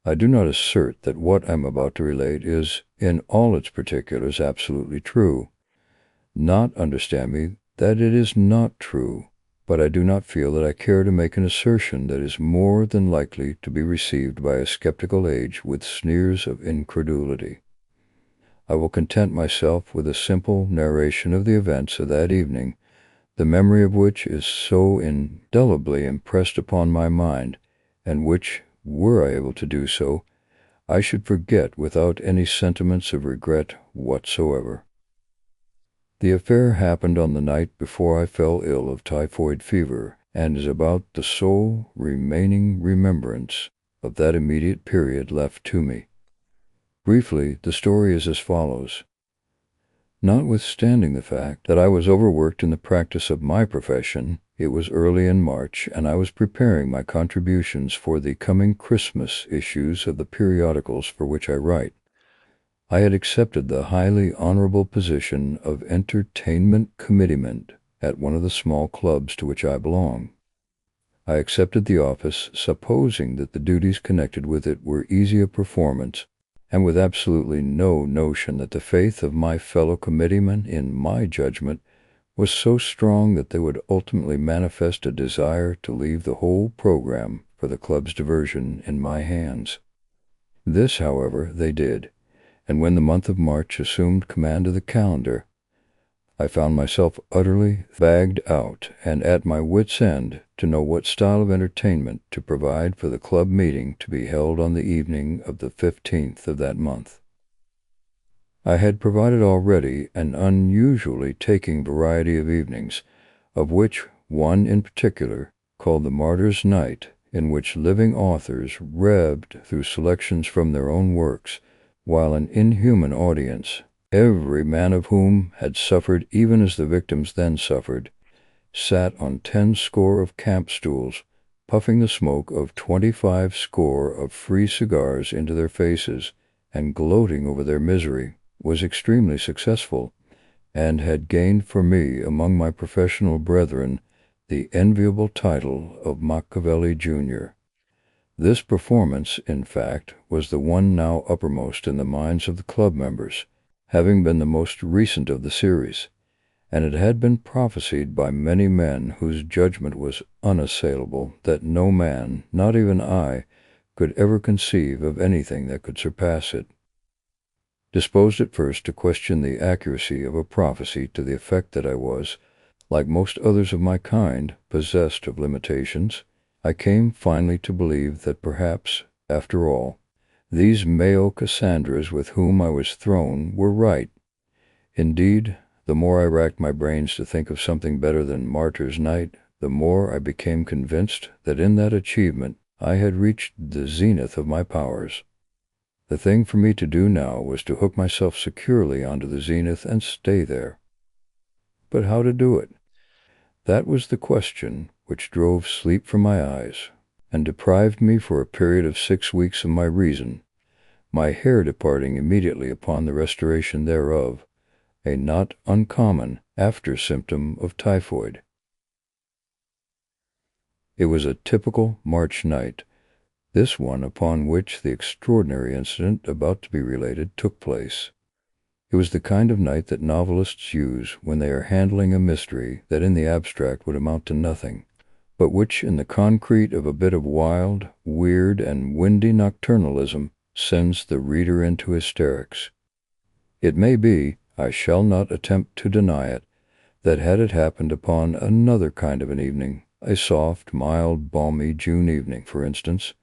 I do not assert that what I am about to relate is, in all its particulars, absolutely true. Not, understand me, that it is not true, but I do not feel that I care to make an assertion that is more than likely to be received by a skeptical age with sneers of incredulity. I will content myself with a simple narration of the events of that evening, the memory of which is so indelibly impressed upon my mind, and which, were I able to do so, I should forget without any sentiments of regret whatsoever. The affair happened on the night before I fell ill of typhoid fever, and is about the sole remaining remembrance of that immediate period left to me. Briefly, the story is as follows. Notwithstanding the fact that I was overworked in the practice of my profession, it was early in March, and I was preparing my contributions for the coming Christmas issues of the periodicals for which I write. I had accepted the highly honorable position of entertainment committeeman at one of the small clubs to which I belong. I accepted the office, supposing that the duties connected with it were easy of performance, and with absolutely no notion that the faith of my fellow committeemen in my judgment was so strong that they would ultimately manifest a desire to leave the whole program for the club's diversion in my hands. This, however, they did, and when the month of March assumed command of the calendar, I found myself utterly fagged out and at my wits' end to know what style of entertainment to provide for the club meeting to be held on the evening of the 15th of that month. I had provided already an unusually taking variety of evenings, of which one in particular, called the Martyr's Night, in which living authors rebbed through selections from their own works, while an inhuman audience, every man of whom had suffered even as the victims then suffered, sat on 10 score of camp stools, puffing the smoke of 25 score of free cigars into their faces, and gloating over their misery, was extremely successful, and had gained for me among my professional brethren the enviable title of Machiavelli Junior. This performance, in fact, was the one now uppermost in the minds of the club members, having been the most recent of the series, and it had been prophesied by many men whose judgment was unassailable that no man, not even I, could ever conceive of anything that could surpass it. Disposed at first to question the accuracy of a prophecy to the effect that I was, like most others of my kind, possessed of limitations, I came finally to believe that perhaps, after all, these male Cassandras with whom I was thrown were right. Indeed, the more I racked my brains to think of something better than Martyr's Night, the more I became convinced that in that achievement I had reached the zenith of my powers. The thing for me to do now was to hook myself securely onto the zenith and stay there. But how to do it? That was the question which drove sleep from my eyes, and deprived me for a period of 6 weeks of my reason, my hair departing immediately upon the restoration thereof, a not uncommon after-symptom of typhoid. It was a typical March night, this one upon which the extraordinary incident about to be related took place. It was the kind of night that novelists use when they are handling a mystery that in the abstract would amount to nothing, but which in the concrete of a bit of wild, weird, and windy nocturnalism sends the reader into hysterics. It may be, I shall not attempt to deny it, that had it happened upon another kind of an evening, a soft, mild, balmy June evening, for instance,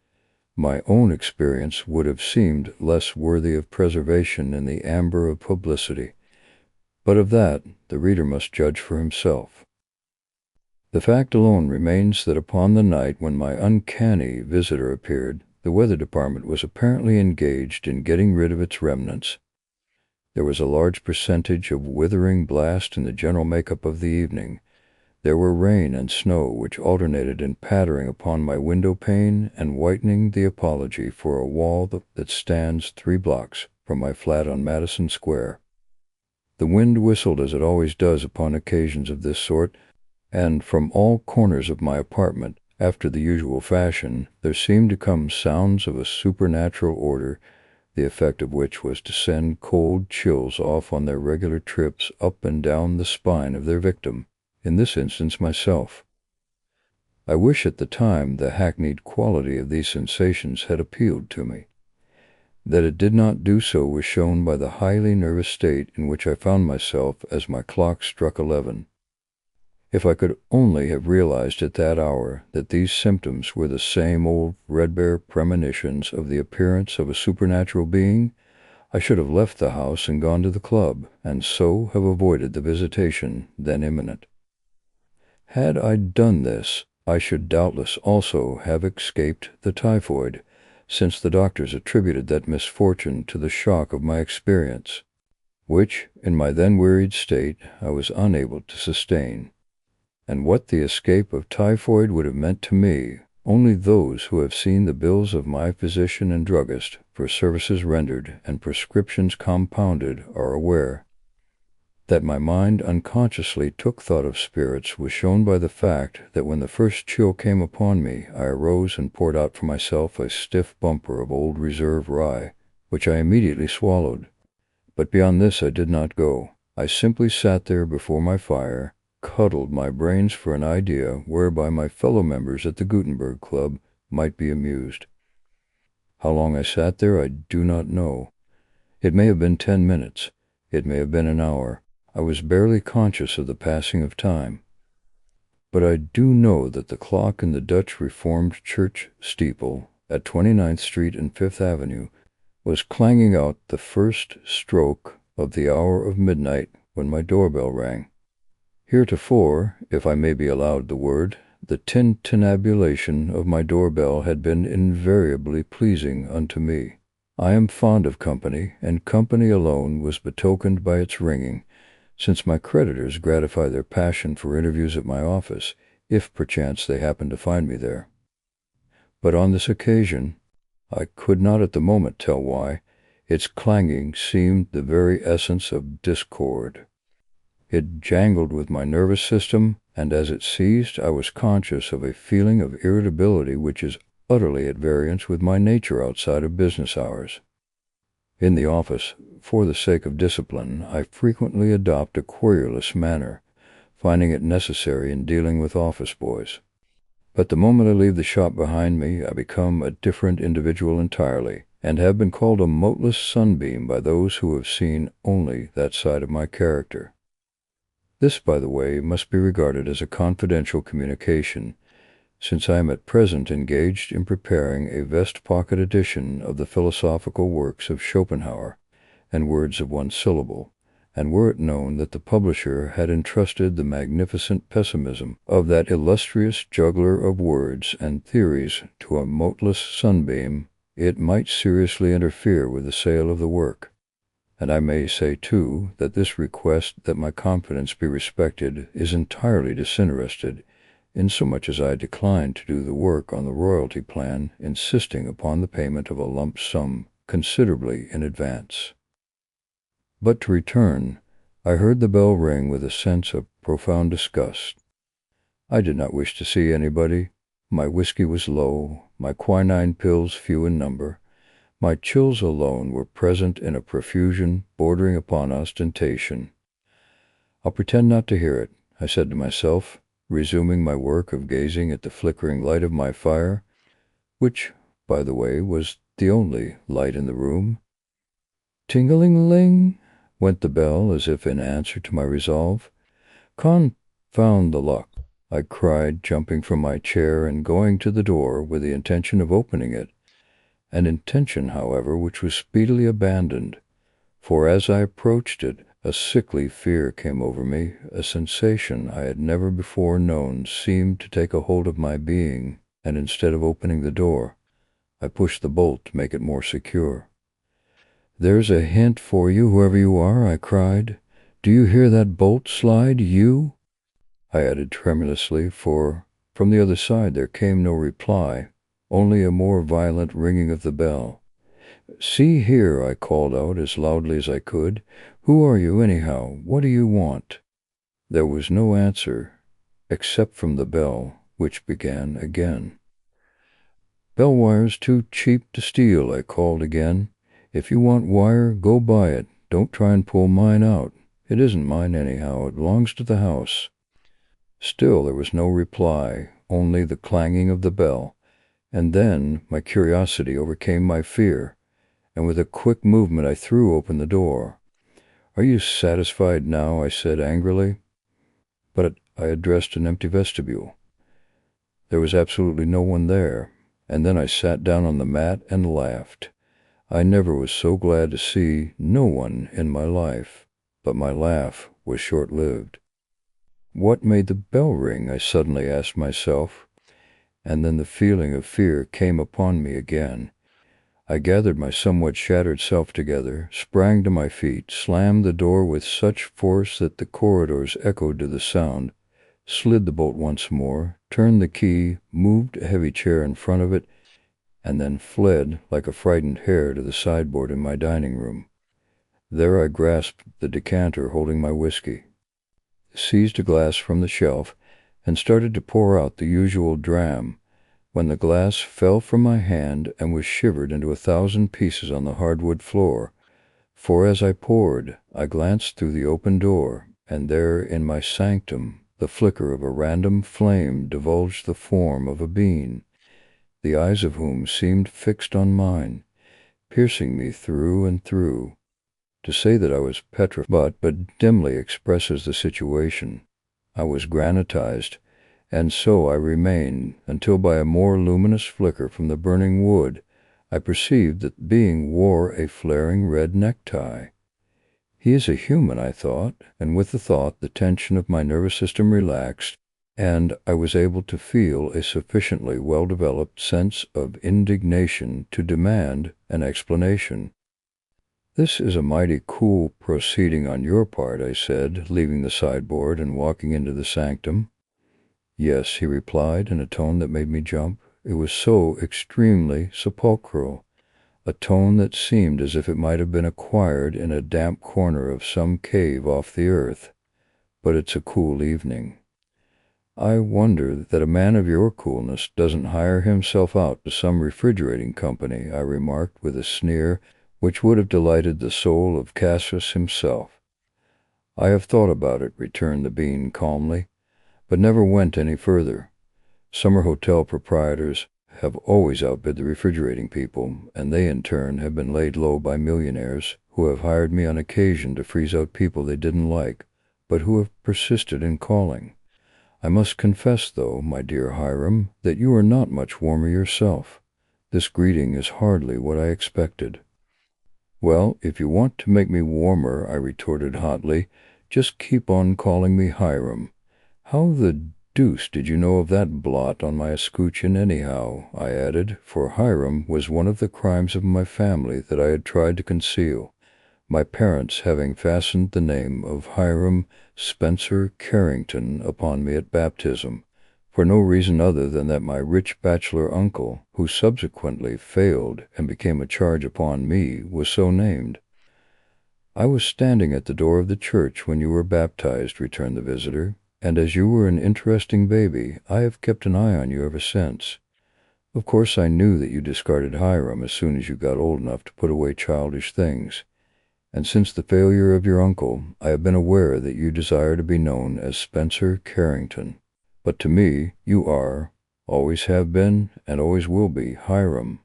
my own experience would have seemed less worthy of preservation in the amber of publicity, but of that the reader must judge for himself. The fact alone remains that upon the night when my uncanny visitor appeared, the weather department was apparently engaged in getting rid of its remnants. There was a large percentage of withering blast in the general make-up of the evening. There were rain and snow which alternated in pattering upon my window pane and whitening the apology for a wall that stands 3 blocks from my flat on Madison Square. The wind whistled as it always does upon occasions of this sort, and from all corners of my apartment After the usual fashion, there seemed to come sounds of a supernatural order, the effect of which was to send cold chills off on their regular trips up and down the spine of their victim, in this instance myself. I wish at the time the hackneyed quality of these sensations had appealed to me. That it did not do so was shown by the highly nervous state in which I found myself as my clock struck 11. If I could only have realized at that hour that these symptoms were the same old threadbare premonitions of the appearance of a supernatural being, I should have left the house and gone to the club, and so have avoided the visitation then imminent. Had I done this, I should doubtless also have escaped the typhoid, since the doctors attributed that misfortune to the shock of my experience, which, in my then wearied state, I was unable to sustain. And what the escape of typhoid would have meant to me, only those who have seen the bills of my physician and druggist for services rendered and prescriptions compounded are aware. That my mind unconsciously took thought of spirits was shown by the fact that when the first chill came upon me, I arose and poured out for myself a stiff bumper of old reserve rye, which I immediately swallowed. But beyond this I did not go. I simply sat there before my fire, cuddled my brains for an idea whereby my fellow members at the Gutenberg Club might be amused. How long I sat there I do not know. It may have been 10 minutes. It may have been an hour. I was barely conscious of the passing of time. But I do know that the clock in the Dutch Reformed Church steeple at 29th Street and Fifth Avenue was clanging out the first stroke of the hour of midnight when my doorbell rang. Heretofore, if I may be allowed the word, the tintinnabulation of my doorbell had been invariably pleasing unto me. I am fond of company, and company alone was betokened by its ringing, since my creditors gratify their passion for interviews at my office, if perchance they happen to find me there. But on this occasion, I could not at the moment tell why, its clanging seemed the very essence of discord. It jangled with my nervous system, and as it ceased I was conscious of a feeling of irritability which is utterly at variance with my nature outside of business hours. In the office, for the sake of discipline, I frequently adopt a querulous manner, finding it necessary in dealing with office boys. But the moment I leave the shop behind me, I become a different individual entirely, and have been called a moteless sunbeam by those who have seen only that side of my character. This, by the way, must be regarded as a confidential communication, since I am at present engaged in preparing a vest-pocket edition of the philosophical works of Schopenhauer, and words of one syllable, and were it known that the publisher had entrusted the magnificent pessimism of that illustrious juggler of words and theories to a moteless sunbeam, it might seriously interfere with the sale of the work. And I may say, too, that this request that my confidence be respected is entirely disinterested, insomuch as I decline to do the work on the royalty plan, insisting upon the payment of a lump sum considerably in advance. But to return, I heard the bell ring with a sense of profound disgust. I did not wish to see anybody. My whiskey was low, my quinine pills few in number. My chills alone were present in a profusion bordering upon ostentation. I'll pretend not to hear it, I said to myself, resuming my work of gazing at the flickering light of my fire, which, by the way, was the only light in the room. Ting-a-ling-ling went the bell as if in answer to my resolve. Confound the luck, I cried, jumping from my chair and going to the door with the intention of opening it, an intention, however, which was speedily abandoned, for as I approached it, a sickly fear came over me, a sensation I had never before known seemed to take a hold of my being, and instead of opening the door, I pushed the bolt to make it more secure. "There's a hint for you, whoever you are," I cried. "Do you hear that bolt slide, you?" I added tremulously, for from the other side there came no reply, only a more violent ringing of the bell. "See here," I called out as loudly as I could. "Who are you, anyhow? What do you want?" There was no answer, except from the bell, which began again. "Bell wire's too cheap to steal," I called again. "If you want wire, go buy it. Don't try and pull mine out. It isn't mine anyhow. It belongs to the house." Still there was no reply, only the clanging of the bell, and then my curiosity overcame my fear, and with a quick movement I threw open the door. "Are you satisfied now?" I said angrily. But I addressed an empty vestibule. There was absolutely no one there, and then I sat down on the mat and laughed. I never was so glad to see no one in my life, but my laugh was short-lived. What made the bell ring? I suddenly asked myself, and then the feeling of fear came upon me again. I gathered my somewhat shattered self together, sprang to my feet, slammed the door with such force that the corridors echoed to the sound, slid the bolt once more, turned the key, moved a heavy chair in front of it, and then fled like a frightened hare to the sideboard in my dining room. There I grasped the decanter holding my whiskey, seized a glass from the shelf, and started to pour out the usual dram, when the glass fell from my hand and was shivered into 1,000 pieces on the hardwood floor, for as I poured, I glanced through the open door, and there in my sanctum the flicker of a random flame divulged the form of a being, the eyes of whom seemed fixed on mine, piercing me through and through. To say that I was petrified but dimly expresses the situation. I was granitized, and so I remained until by a more luminous flicker from the burning wood I perceived that the being wore a flaring red necktie. He is a human, I thought, and with the thought the tension of my nervous system relaxed, and I was able to feel a sufficiently well-developed sense of indignation to demand an explanation. "This is a mighty cool proceeding on your part," I said, leaving the sideboard and walking into the sanctum. "Yes," he replied in a tone that made me jump. It was so extremely sepulchral, a tone that seemed as if it might have been acquired in a damp corner of some cave off the earth. "But it's a cool evening." "I wonder that a man of your coolness doesn't hire himself out to some refrigerating company," I remarked with a sneer which would have delighted the soul of Cassius himself. "I have thought about it," returned the being calmly, "but never went any further. Summer hotel proprietors have always outbid the refrigerating people, and they in turn have been laid low by millionaires who have hired me on occasion to freeze out people they didn't like, but who have persisted in calling. I must confess, though, my dear Hiram, that you are not much warmer yourself. This greeting is hardly what I expected." "Well, if you want to make me warmer," I retorted hotly, "just keep on calling me Hiram. How the deuce did you know of that blot on my escutcheon anyhow?" I added, for Hiram was one of the crimes of my family that I had tried to conceal, my parents having fastened the name of Hiram Spencer Carrington upon me at baptism, for no reason other than that my rich bachelor uncle, who subsequently failed and became a charge upon me, was so named. "I was standing at the door of the church when you were baptized," returned the visitor, "and as you were an interesting baby, I have kept an eye on you ever since. Of course I knew that you discarded Hiram as soon as you got old enough to put away childish things, and since the failure of your uncle, I have been aware that you desire to be known as Spencer Carrington. But to me, you are, always have been, and always will be, Hiram."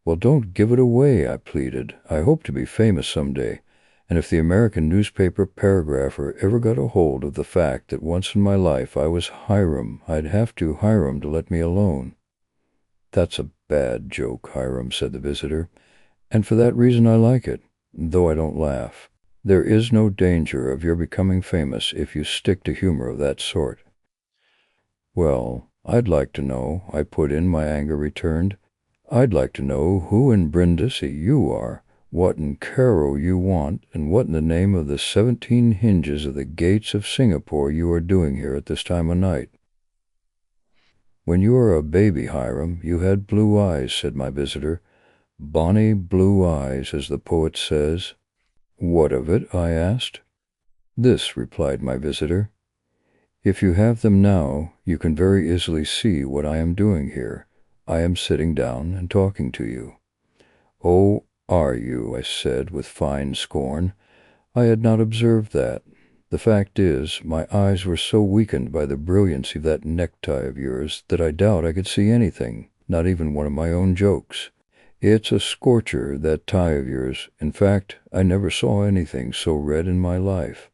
"Well, don't give it away," I pleaded. "I hope to be famous some day, and if the American newspaper paragrapher ever got a hold of the fact that once in my life I was Hiram, I'd have to Hiram to let me alone." "That's a bad joke, Hiram," said the visitor, "and for that reason I like it, though I don't laugh. There is no danger of your becoming famous if you stick to humor of that sort." "Well, I'd like to know," I put in, my anger returned. "I'd like to know who in Brindisi you are, what in Cairo you want, and what in the name of the 17 hinges of the gates of Singapore you are doing here at this time of night." "When you were a baby, Hiram, you had blue eyes," said my visitor. "Bonny blue eyes, as the poet says." "What of it?" I asked. "This," replied my visitor. If you have them now, you can very easily see what I am doing here. I am sitting down and talking to you." "Oh, are you?" I said with fine scorn. I had not observed that. The fact is, my eyes were so weakened by the brilliancy of that necktie of yours that I doubt I could see anything, not even one of my own jokes. It's a scorcher, that tie of yours. In fact, I never saw anything so red in my life."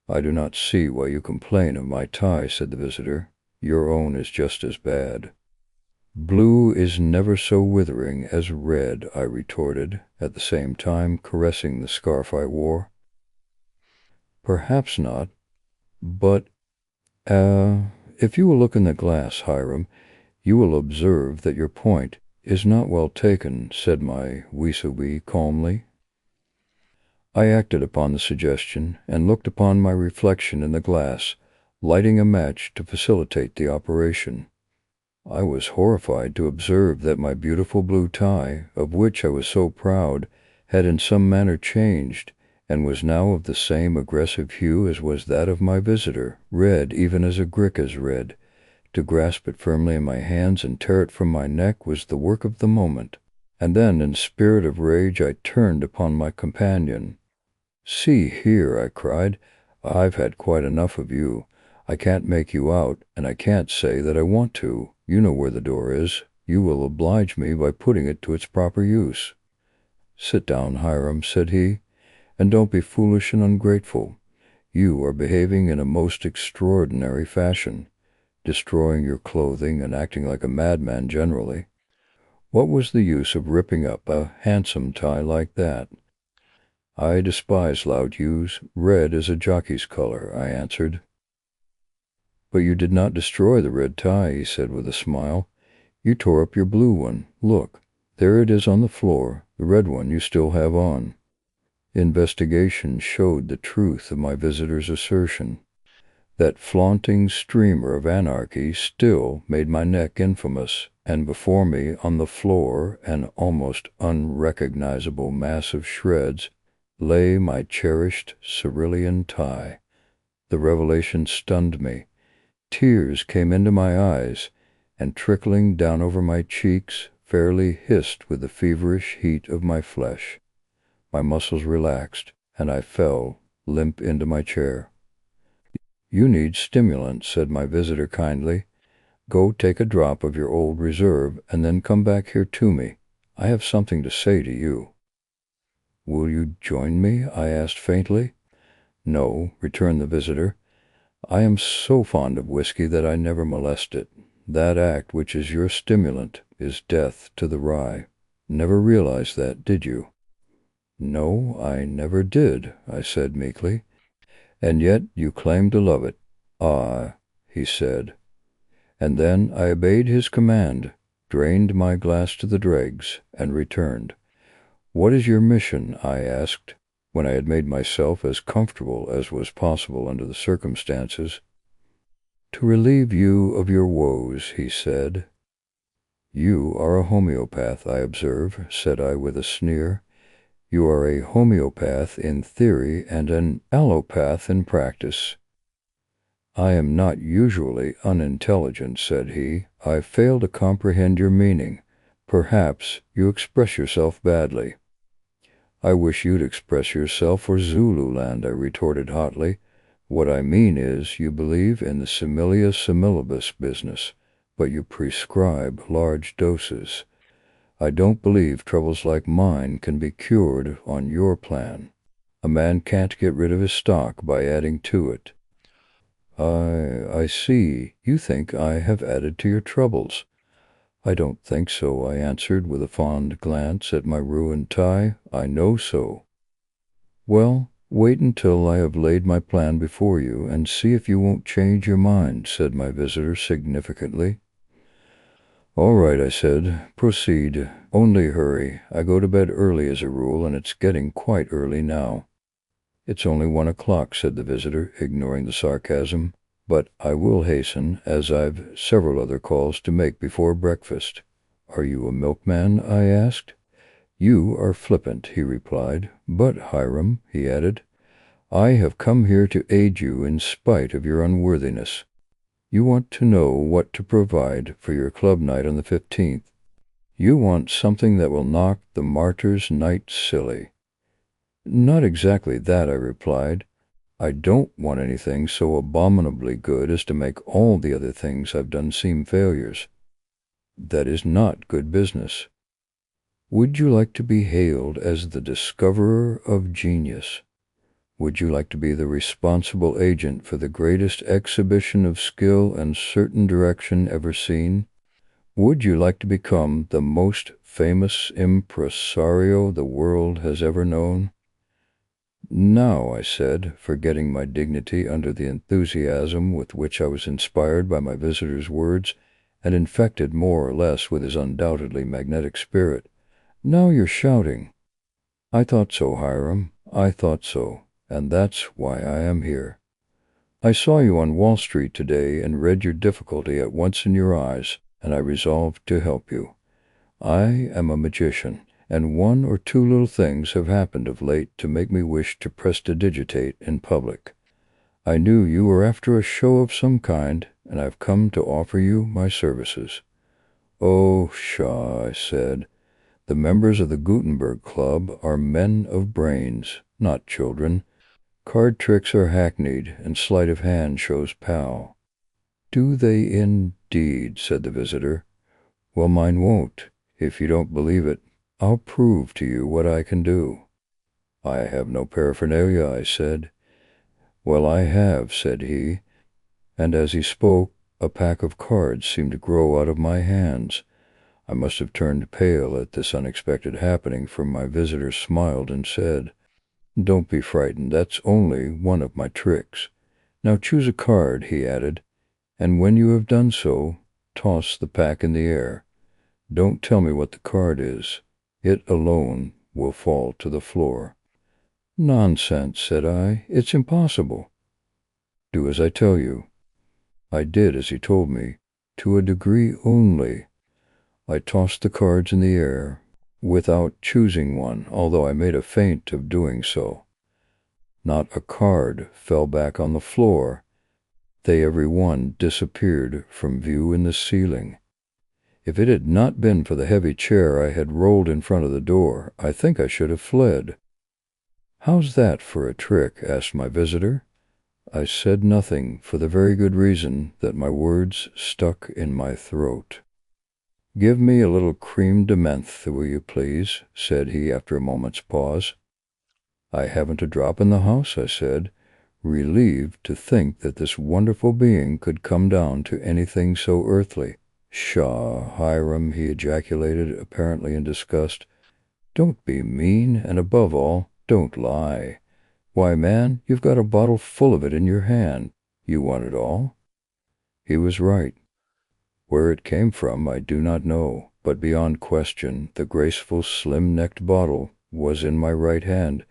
"I do not see why you complain of my tie," said the visitor. "Your own is just as bad." "Blue is never so withering as red," I retorted, at the same time caressing the scarf I wore. "Perhaps not, but, if you will look in the glass, Hiram, you will observe that your point is not well taken," said my vis-a-vis calmly. I acted upon the suggestion, and looked upon my reflection in the glass, lighting a match to facilitate the operation. I was horrified to observe that my beautiful blue tie, of which I was so proud, had in some manner changed, and was now of the same aggressive hue as was that of my visitor, red even as a brick is red. To grasp it firmly in my hands and tear it from my neck was the work of the moment. And then, in a spirit of rage, I turned upon my companion. "See here," I cried, "I've had quite enough of you. I can't make you out, and I can't say that I want to. You know where the door is. You will oblige me by putting it to its proper use." "Sit down, Hiram," said he, "and don't be foolish and ungrateful. You are behaving in a most extraordinary fashion, destroying your clothing and acting like a madman generally. What was the use of ripping up a handsome tie like that?" "I despise loud hues. Red is a jockey's color," I answered. "But you did not destroy the red tie," he said with a smile. "You tore up your blue one. Look, there it is on the floor. The red one you still have on." Investigation showed the truth of my visitor's assertion. That flaunting streamer of anarchy still made my neck infamous, and before me on the floor, an almost unrecognizable mass of shreds, lay my cherished cerulean tie. The revelation stunned me. Tears came into my eyes, and trickling down over my cheeks, fairly hissed with the feverish heat of my flesh. My muscles relaxed, and I fell limp into my chair. "You need stimulant," said my visitor kindly. "Go take a drop of your old reserve, and then come back here to me. I have something to say to you." "Will you join me?" I asked faintly. "No," returned the visitor. "I am so fond of whiskey that I never molest it. That act which is your stimulant is death to the rye. Never realized that, did you?" "No, I never did," I said meekly. "And yet you claim to love it." "Ah," he said. And then I obeyed his command, drained my glass to the dregs, and returned. "What is your mission?" I asked, when I had made myself as comfortable as was possible under the circumstances. "To relieve you of your woes," he said. "You are a homeopath, I observe," said I with a sneer. "You are a homeopath in theory and an allopath in practice." "I am not usually unintelligent," said he. "I fail to comprehend your meaning. Perhaps you express yourself badly." "I wish you'd express yourself for Zululand," I retorted hotly. "What I mean is, you believe in the similia similibus business, but you prescribe large doses. I don't believe troubles like mine can be cured on your plan. A man can't get rid of his stock by adding to it." I see. You think I have added to your troubles." "I don't think so," I answered with a fond glance at my ruined tie. "I know so." "Well, wait until I have laid my plan before you, and see if you won't change your mind," said my visitor significantly. "All right," I said. "Proceed. Only hurry. I go to bed early as a rule, and it's getting quite early now." "It's only 1 o'clock," said the visitor, ignoring the sarcasm. "But I will hasten, as I've several other calls to make before breakfast." "Are you a milkman?" I asked. "You are flippant," he replied. "But, Hiram," he added, I have come here to aid you in spite of your unworthiness. You want to know what to provide for your club night on the 15th. You want something that will knock the martyr's night silly. Not exactly that, I replied. I don't want anything so abominably good as to make all the other things I've done seem failures. That is not good business. Would you like to be hailed as the discoverer of genius? Would you like to be the responsible agent for the greatest exhibition of skill and certain direction ever seen? Would you like to become the most famous impresario the world has ever known? No, I said, forgetting my dignity under the enthusiasm with which I was inspired by my visitor's words, and infected more or less with his undoubtedly magnetic spirit. Now you're shouting. I thought so, Hiram. I thought so, and that's why I am here. I saw you on Wall Street today and read your difficulty at once in your eyes, and I resolved to help you. I am a magician, and one or two little things have happened of late to make me wish to prestidigitate in public. I knew you were after a show of some kind, and I've come to offer you my services. Oh, pshaw, I said. The members of the Gutenberg Club are men of brains, not children. Card tricks are hackneyed, and sleight of hand shows pow. Do they indeed? Said the visitor. Well, mine won't. If you don't believe it, I'll prove to you what I can do. I have no paraphernalia, I said. Well, I have, said he, and as he spoke, a pack of cards seemed to grow out of my hands. I must have turned pale at this unexpected happening, for my visitor smiled and said, Don't be frightened, that's only one of my tricks. Now choose a card, he added, and when you have done so, toss the pack in the air. Don't tell me what the card is. It alone will fall to the floor. Nonsense, said I. It's impossible. Do as I tell you. I did as he told me, to a degree only. I tossed the cards in the air, without choosing one, although I made a feint of doing so. Not a card fell back on the floor. They every one disappeared from view in the ceiling. If it had not been for the heavy chair I had rolled in front of the door, I think I should have fled. How's that for a trick? Asked my visitor. I said nothing, for the very good reason that my words stuck in my throat. Give me a little creme de menthe, will you please? Said he after a moment's pause. I haven't a drop in the house, I said, relieved to think that this wonderful being could come down to anything so earthly. Pshaw, Hiram, he ejaculated, apparently in disgust. Don't be mean, and above all, don't lie. Why, man, you've got a bottle full of it in your hand. You want it all? He was right. Where it came from I do not know, but beyond question the graceful slim-necked bottle was in my right hand,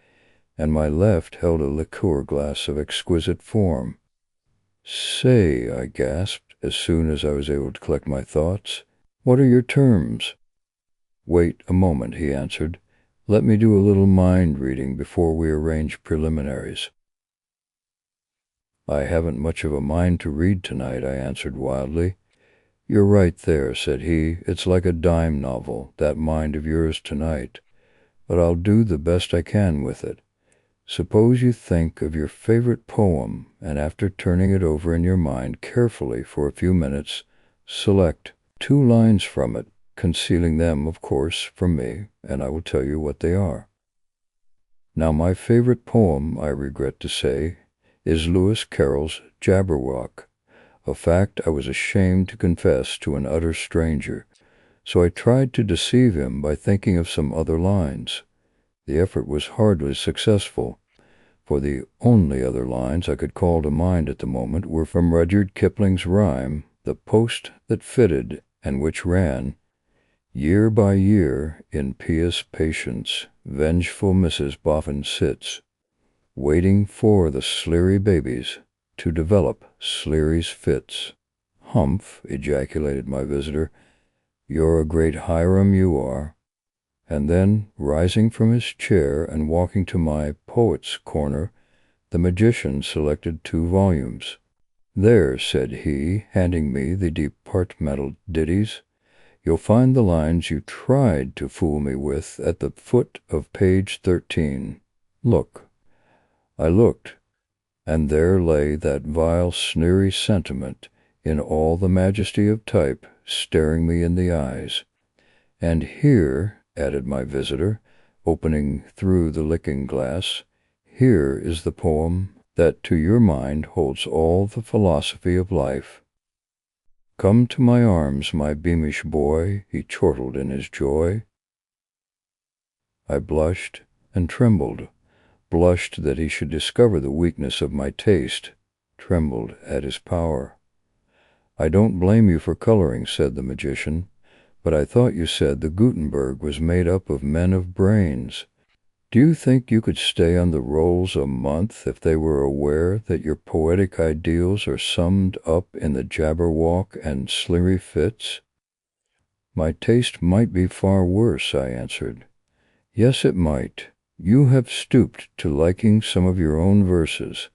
and my left held a liqueur glass of exquisite form. Say, I gasped, as soon as I was able to collect my thoughts, what are your terms? Wait a moment, he answered. Let me do a little mind-reading before we arrange preliminaries. I haven't much of a mind to read tonight, I answered wildly. You're right there, said he. It's like a dime novel, that mind of yours tonight. But I'll do the best I can with it. Suppose you think of your favorite poem, and after turning it over in your mind carefully for a few minutes, select 2 lines from it, concealing them, of course, from me, and I will tell you what they are. Now, my favorite poem, I regret to say, is Lewis Carroll's Jabberwock, a fact I was ashamed to confess to an utter stranger, so I tried to deceive him by thinking of some other lines. The effort was hardly successful, for the only other lines I could call to mind at the moment were from Rudyard Kipling's rhyme, The Post That Fitted, and which ran, Year by year, in pious patience, vengeful Mrs. Boffin sits, waiting for the Sleary babies to develop Sleary's fits. Humph, ejaculated my visitor, you're a great Hiram, you are. And then, rising from his chair and walking to my poet's corner, The magician selected 2 volumes. "There," said he, handing me the departmental ditties, "you'll find the lines you tried to fool me with at the foot of page 13. Look." I looked, and there lay that vile, sneery sentiment in all the majesty of type, staring me in the eyes. "And here," added my visitor, opening through the looking-glass, "here is the poem that to your mind holds all the philosophy of life. Come to my arms, my beamish boy," he chortled in his joy. I blushed and trembled, blushed that he should discover the weakness of my taste, trembled at his power. "I don't blame you for coloring," said the magician, "but I thought you said the Gutenberg was made up of men of brains. Do you think you could stay on the rolls a month if they were aware that your poetic ideals are summed up in the Jabberwock and Slirry-Fits?" "My taste might be far worse," I answered. "Yes, it might. You have stooped to liking some of your own verses.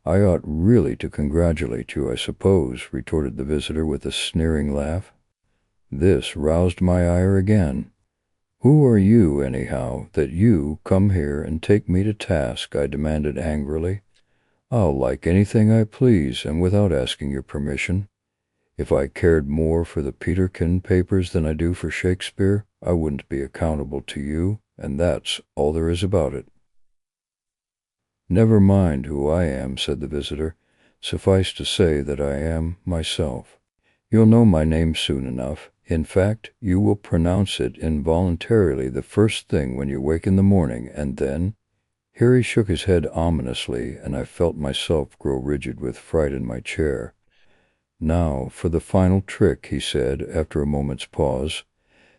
I ought really to congratulate you, I suppose," retorted the visitor with a sneering laugh. This roused my ire again. "Who are you, anyhow, that you come here and take me to task?" I demanded angrily. "I'll like anything I please, and without asking your permission. If I cared more for the Peterkin papers than I do for Shakespeare, I wouldn't be accountable to you, and that's all there is about it." "Never mind who I am," said the visitor. "Suffice to say that I am myself. You'll know my name soon enough. In fact, you will pronounce it involuntarily the first thing when you wake in the morning, and then—" Here he shook his head ominously, and I felt myself grow rigid with fright in my chair. "Now for the final trick," he said, after a moment's pause.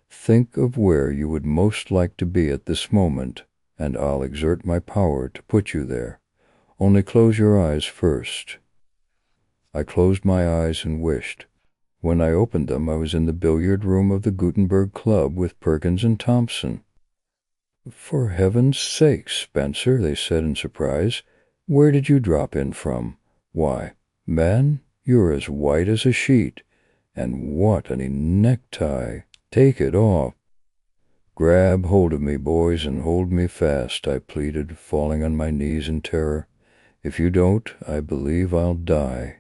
"Think of where you would most like to be at this moment, and I'll exert my power to put you there. Only close your eyes first." I closed my eyes and wished. When I opened them, I was in the billiard room of the Gutenberg Club with Perkins and Thompson. "For heaven's sake, Spencer," they said in surprise, "where did you drop in from? Why, man, you're as white as a sheet. And what a necktie! Take it off." "Grab hold of me, boys, and hold me fast," I pleaded, falling on my knees in terror. "If you don't, I believe I'll die."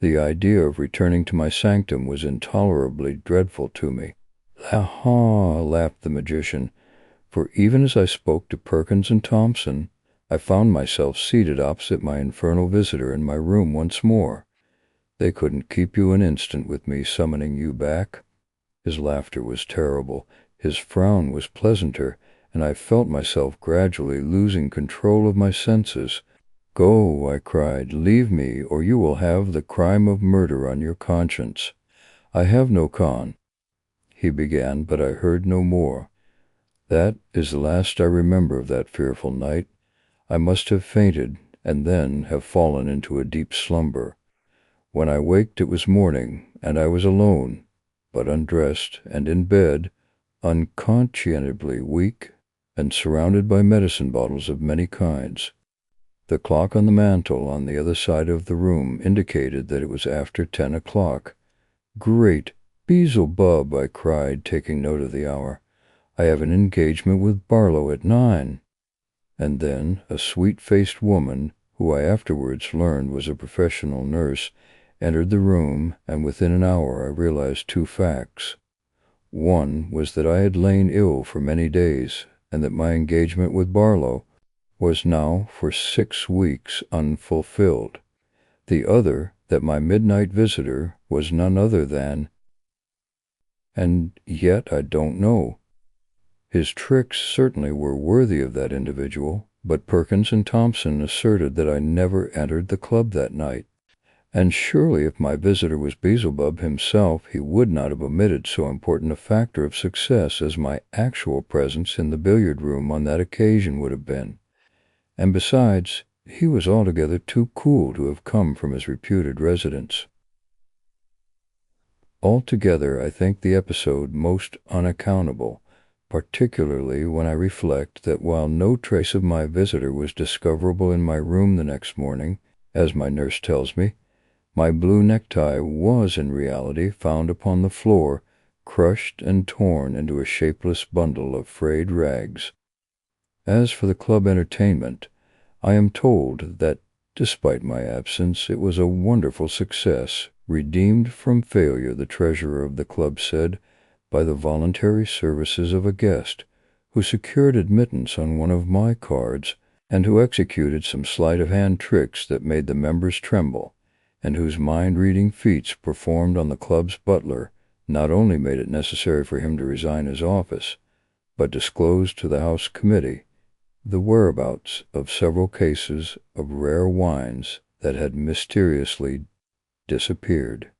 The idea of returning to my sanctum was intolerably dreadful to me. "Ha!" laughed the magician, for even as I spoke to Perkins and Thompson, I found myself seated opposite my infernal visitor in my room once more. "They couldn't keep you an instant with me summoning you back." His laughter was terrible, his frown was pleasanter, and I felt myself gradually losing control of my senses. "Go," I cried, "leave me, or you will have the crime of murder on your conscience." "I have no he began, but I heard no more. That is the last I remember of that fearful night. I must have fainted, and then have fallen into a deep slumber. When I waked it was morning, and I was alone, but undressed and in bed, unconscionably weak, and surrounded by medicine bottles of many kinds. The clock on the mantel on the other side of the room indicated that it was after 10 o'clock. "Great Beelzebub!" I cried, taking note of the hour. "I have an engagement with Barlow at 9. And then a sweet-faced woman, who I afterwards learned was a professional nurse, entered the room, and within an hour I realized 2 facts. One was that I had lain ill for many days, and that my engagement with Barlow was now for 6 weeks unfulfilled. The other, that my midnight visitor was none other than— And yet I don't know. His tricks certainly were worthy of that individual, but Perkins and Thompson asserted that I never entered the club that night. And surely if my visitor was Beelzebub himself, he would not have omitted so important a factor of success as my actual presence in the billiard room on that occasion would have been. And besides, he was altogether too cool to have come from his reputed residence. Altogether, I think the episode most unaccountable, particularly when I reflect that while no trace of my visitor was discoverable in my room the next morning, as my nurse tells me, my blue necktie was in reality found upon the floor, crushed and torn into a shapeless bundle of frayed rags. As for the club entertainment, I am told that, despite my absence, it was a wonderful success, redeemed from failure, the treasurer of the club said, by the voluntary services of a guest, who secured admittance on one of my cards, and who executed some sleight-of-hand tricks that made the members tremble, and whose mind-reading feats performed on the club's butler not only made it necessary for him to resign his office, but disclosed to the House Committee the whereabouts of several cases of rare wines that had mysteriously disappeared.